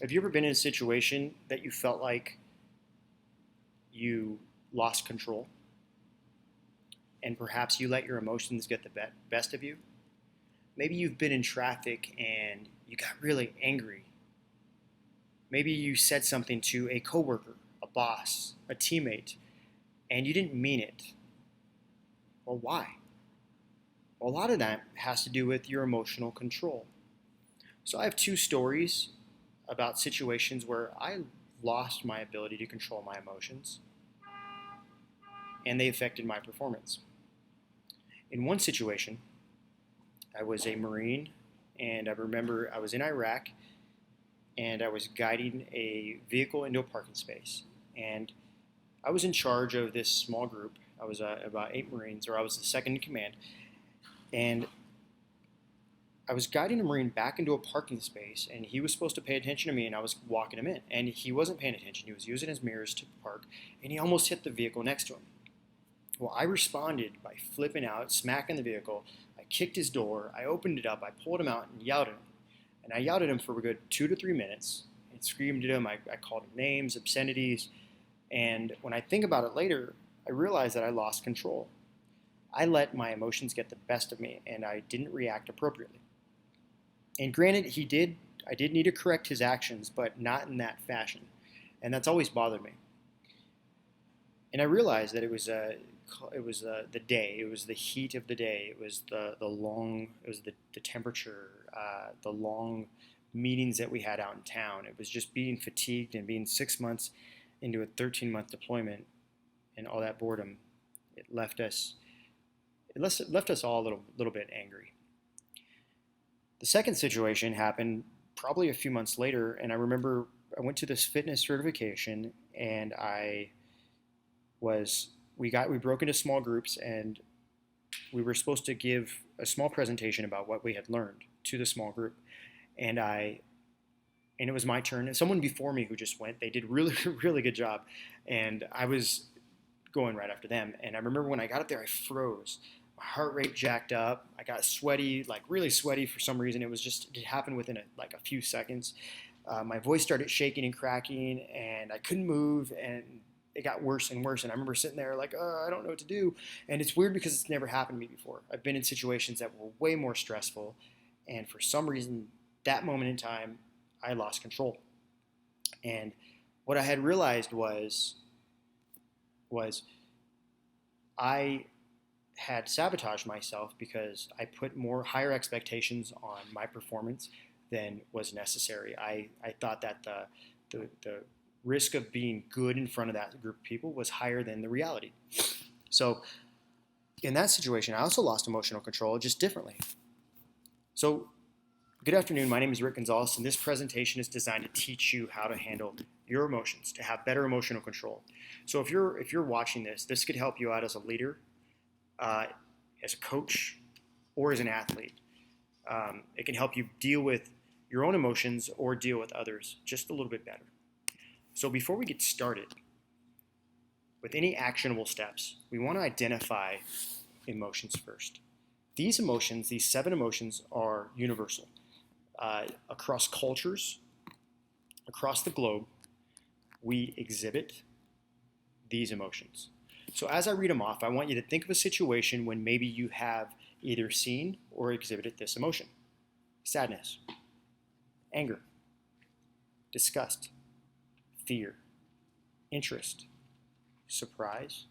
Have you ever been in a situation that you felt like you lost control and perhaps you let your emotions get the best of you? Maybe you've been in traffic and you got really angry. Maybe you said something to a coworker, a boss, a teammate, and you didn't mean it. Well, why? Well, a lot of that has to do with your emotional control. So I have two stories about situations where I lost my ability to control my emotions and they affected my performance. In one situation, I was a Marine and I remember I was in Iraq and I was guiding a vehicle into a parking space. And I was in charge of this small group. I was about 8 Marines, or I was the second in command. And I was guiding a Marine back into a parking space, and he was supposed to pay attention to me, and I was walking him in. And he wasn't paying attention. He was using his mirrors to park, and he almost hit the vehicle next to him. Well, I responded by flipping out, smacking the vehicle. I kicked his door. I opened it up. I pulled him out and yelled at him. And I yelled at him for a good 2 to 3 minutes. I screamed at him. I called him names, obscenities. And when I think about it later, I realized that I lost control. I let my emotions get the best of me, and I didn't react appropriately. And granted, I did need to correct his actions, but not in that fashion. And that's always bothered me. And I realized that the day, it was the heat of the day, it was the temperature, the long meetings that we had out in town. It was just being fatigued and being 6 months into a 13-month deployment and all that boredom. It left us all a little bit angry. The second situation happened probably a few months later, and I remember I went to this fitness certification, and we broke into small groups, and we were supposed to give a small presentation about what we had learned to the small group, and it was my turn. And someone before me who just went, they did really really good job, and I was going right after them. And I remember when I got up there, I froze. My heart rate jacked up. I got sweaty, like really sweaty for some reason. It happened within a few seconds. My voice started shaking and cracking, and I couldn't move, and it got worse and worse. And I remember sitting there like, I don't know what to do. And it's weird because it's never happened to me before. I've been in situations that were way more stressful, and for some reason, that moment in time, I lost control. And what I had realized was I had sabotaged myself because I put higher expectations on my performance than was necessary. I thought that the risk of being good in front of that group of people was higher than the reality. So in that situation, I also lost emotional control, just differently. So good afternoon, my name is Rick Gonzalez, and this presentation is designed to teach you how to handle your emotions, to have better emotional control. So if you're watching this could help you out as a leader, as a coach, or as an athlete. It can help you deal with your own emotions or deal with others just a little bit better. So before we get started with any actionable steps, we want to identify emotions first. These 7 emotions, are universal. Across cultures, across the globe, we exhibit these emotions. So as I read them off, I want you to think of a situation when maybe you have either seen or exhibited this emotion. Sadness, anger, disgust, fear, interest, surprise,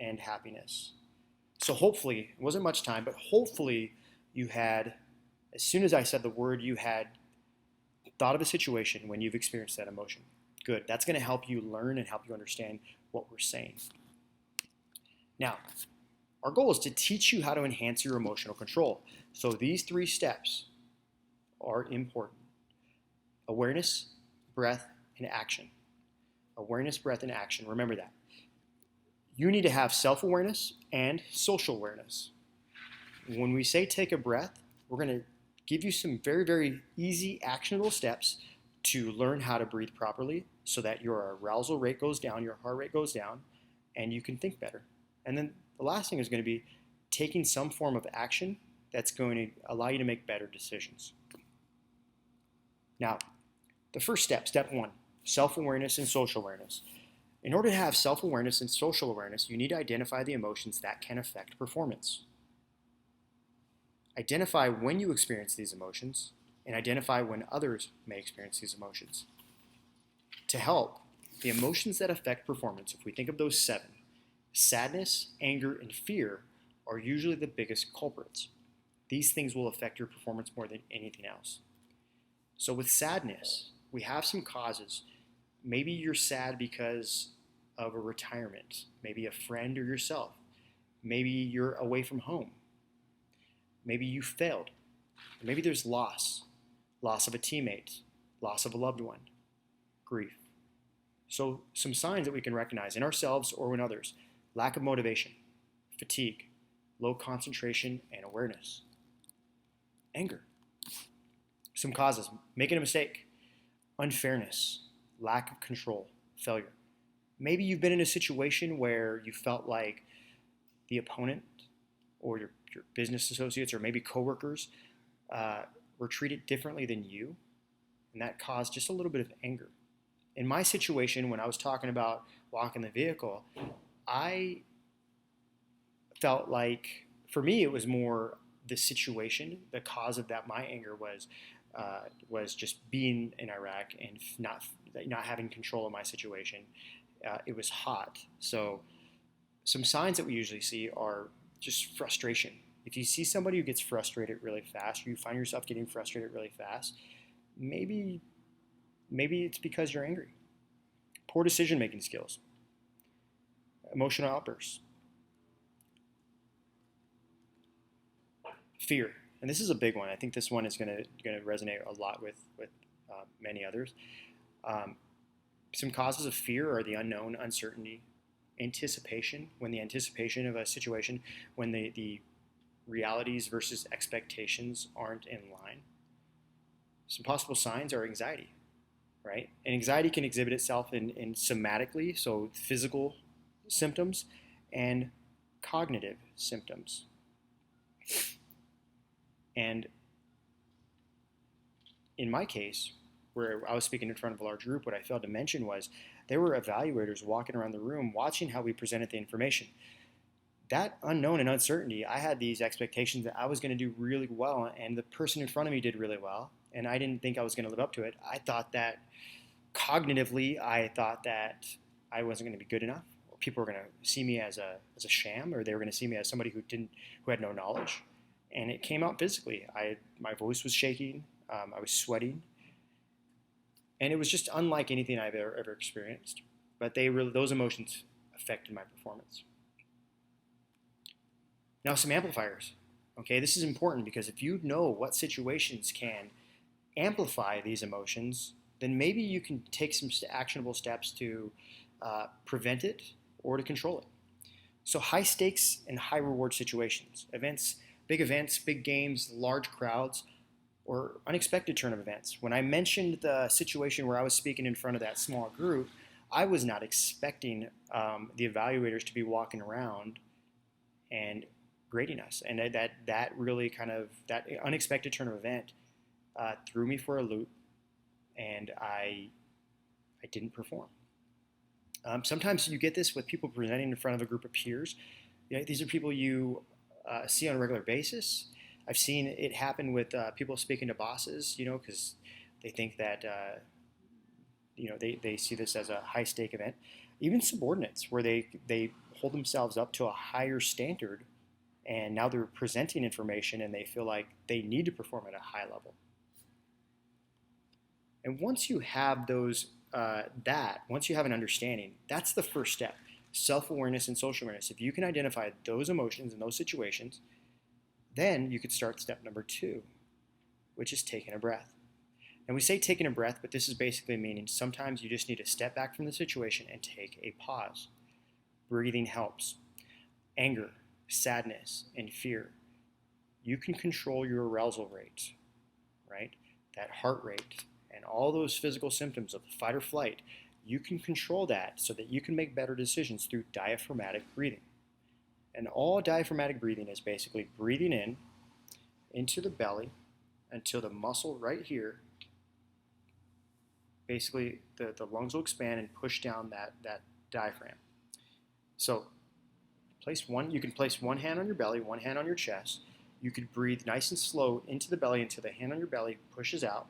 and happiness. So hopefully, it wasn't much time, but hopefully you had, as soon as I said the word, you had thought of a situation when you've experienced that emotion. Good. That's going to help you learn and help you understand what we're saying. Now, our goal is to teach you how to enhance your emotional control. So these 3 steps are important. Awareness, breath, and action. Awareness, breath, and action. Remember that. You need to have self-awareness and social awareness. When we say take a breath, we're going to give you some very, very easy, actionable steps to learn how to breathe properly so that your arousal rate goes down, your heart rate goes down, and you can think better. And then the last thing is going to be taking some form of action that's going to allow you to make better decisions. Now, The first step, step one, self-awareness and social awareness. In order to have self-awareness and social awareness, you need to identify the emotions that can affect performance. Identify when you experience these emotions, and identify when others may experience these emotions. To help, the emotions that affect performance, if we think of those 7, sadness, anger, and fear are usually the biggest culprits. These things will affect your performance more than anything else. So with sadness, we have some causes. Maybe you're sad because of a retirement, maybe a friend or yourself. Maybe you're away from home. Maybe you failed. Maybe there's loss of a teammate, loss of a loved one, grief. So some signs that we can recognize in ourselves or in others: lack of motivation, fatigue, low concentration and awareness, anger. Some causes: making a mistake, unfairness, lack of control, failure. Maybe you've been in a situation where you felt like the opponent or your business associates or maybe coworkers were treated differently than you, and that caused just a little bit of anger. In my situation, when I was talking about walking the vehicle, I felt like, for me, it was more the situation. The cause of that, my anger was just being in Iraq and not having control of my situation. It was hot, so some signs that we usually see are just frustration. If you see somebody who gets frustrated really fast, or you find yourself getting frustrated really fast, maybe it's because you're angry. Poor decision-making skills, emotional outbursts, fear, and this is a big one. I think this one is going to resonate a lot with many others. Some causes of fear are the unknown, uncertainty, anticipation, when the anticipation of a situation, when the realities versus expectations aren't in line. Some possible signs are anxiety, right? And anxiety can exhibit itself in somatically, so physical symptoms, and cognitive symptoms. And in my case, where I was speaking in front of a large group, what I failed to mention was there were evaluators walking around the room watching how we presented the information. That unknown and uncertainty, I had these expectations that I was going to do really well, and the person in front of me did really well, and I didn't think I was going to live up to it. I thought that cognitively, I thought that I wasn't going to be good enough, or people were going to see me as a sham, or they were going to see me as somebody who had no knowledge. And it came out physically. My voice was shaking. I was sweating. And it was just unlike anything I've ever experienced. But those emotions affected my performance. Now, some amplifiers. Okay, this is important because if you know what situations can amplify these emotions, then maybe you can take some actionable steps to prevent it or to control it. So high stakes and high reward situations, events, big games, large crowds, or unexpected turn of events. When I mentioned the situation where I was speaking in front of that small group, I was not expecting the evaluators to be walking around and grading us. And that really that unexpected turn of event threw me for a loop, and I didn't perform. Sometimes you get this with people presenting in front of a group of peers. These are people you see on a regular basis. I've seen it happen with people speaking to bosses, because they think that, they see this as a high stake event. Even subordinates, where they hold themselves up to a higher standard, and now they're presenting information and they feel like they need to perform at a high level. And once you have once you have an understanding, that's the first step. Self-awareness and social awareness. If you can identify those emotions in those situations, then you could start step number 2, which is taking a breath. And we say taking a breath, but this is basically meaning sometimes you just need to step back from the situation and take a pause. Breathing helps. Anger, sadness, and fear. You can control your arousal rate, right? That heart rate and all those physical symptoms of fight or flight. You can control that so that you can make better decisions through diaphragmatic breathing. And all diaphragmatic breathing is basically breathing in into the belly until the muscle right here basically the lungs will expand and push down that diaphragm. So you can place one hand on your belly, one hand on your chest. You could breathe nice and slow into the belly until the hand on your belly pushes out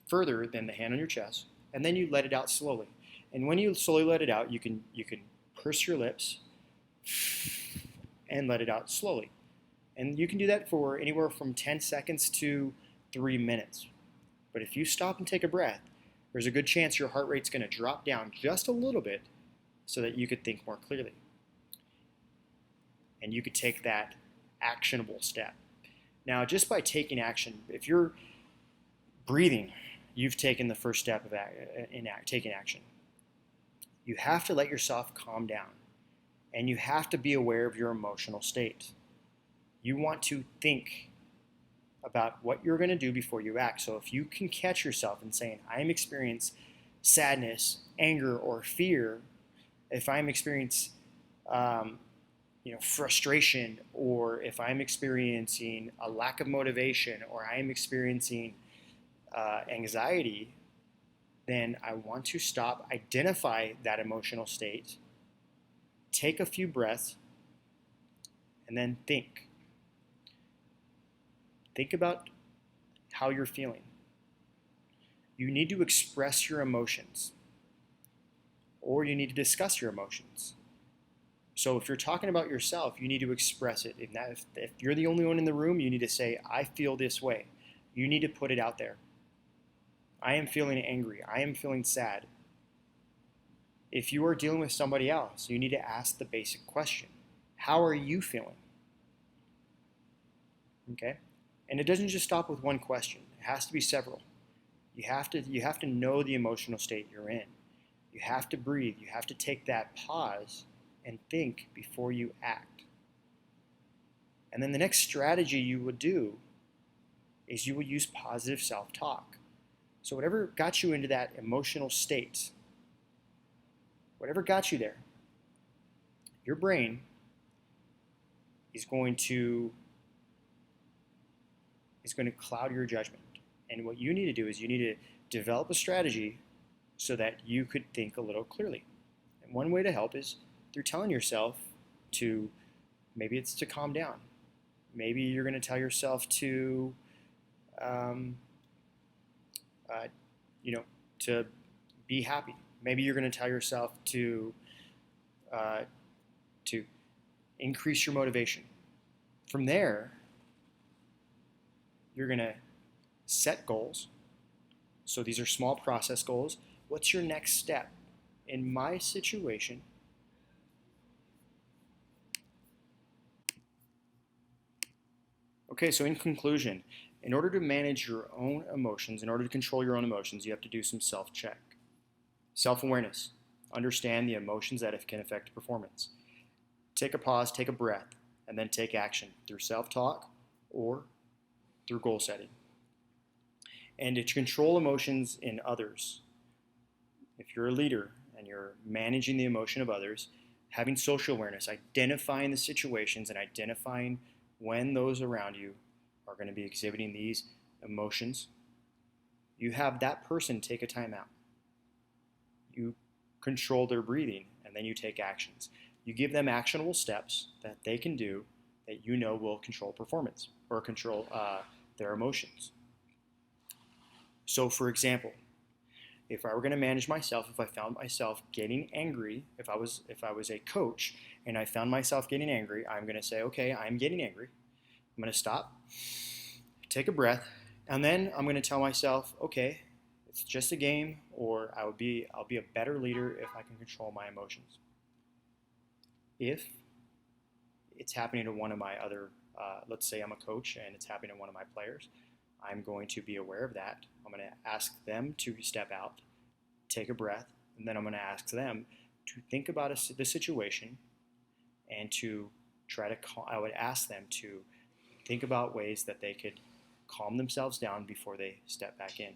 further than the hand on your chest, and then you let it out slowly. And when you slowly let it out, you can purse your lips and let it out slowly. And you can do that for anywhere from 10 seconds to 3 minutes. But if you stop and take a breath, there's a good chance your heart rate's going to drop down just a little bit so that you could think more clearly. And you could take that actionable step. Now, just by taking action, if you're breathing, you've taken the first step of taking action. You have to let yourself calm down, and you have to be aware of your emotional state. You want to think about what you're going to do before you act. So if you can catch yourself in saying, I am experiencing sadness, anger, or fear, if I'm experiencing frustration, or if I'm experiencing a lack of motivation, or I'm experiencing anxiety, then I want to stop, identify that emotional state, take a few breaths, and then think. Think about how you're feeling. You need to express your emotions, or you need to discuss your emotions. So if you're talking about yourself, you need to express it. If you're the only one in the room, you need to say, I feel this way. You need to put it out there. I am feeling angry. I am feeling sad. If you are dealing with somebody else, you need to ask the basic question. How are you feeling? Okay? And it doesn't just stop with one question. It has to be several. You have to know the emotional state you're in. You have to breathe. You have to take that pause and think before you act. And then the next strategy you would do is you would use positive self-talk. So whatever got you into that emotional state, whatever got you there, your brain is going to cloud your judgment. And what you need to do is you need to develop a strategy so that you could think a little clearly. And one way to help is through telling yourself to, maybe it's to calm down. Maybe you're going to tell yourself to, to be happy. Maybe you're going to tell yourself to increase your motivation. From there, you're going to set goals. So these are small process goals. What's your next step? In my situation, okay, so in conclusion, in order to manage your own emotions, in order to control your own emotions, you have to do some self-check. Self-awareness. Understand the emotions that can affect performance. Take a pause, take a breath, and then take action through self-talk or through goal setting. And to control emotions in others, if you're a leader and you're managing the emotion of others, having social awareness, identifying the situations and identifying when those around you are going to be exhibiting these emotions, you have that person take a time out. You control their breathing, and then you take actions. You give them actionable steps that they can do that you know will control performance or control their emotions. So for example, if I were going to manage myself, if I found myself getting angry, if I was a coach and I found myself getting angry, I'm going to say, okay, I'm getting angry. I'm going to stop, take a breath, and then I'm going to tell myself, okay, it's just a game, or I'll be a better leader if I can control my emotions. If it's happening to one of my other, let's say I'm a coach and it's happening to one of my players, I'm going to be aware of that. I'm going to ask them to step out, take a breath, and then I'm going to ask them to think about the situation and to try to I would ask them to think about ways that they could calm themselves down before they step back in.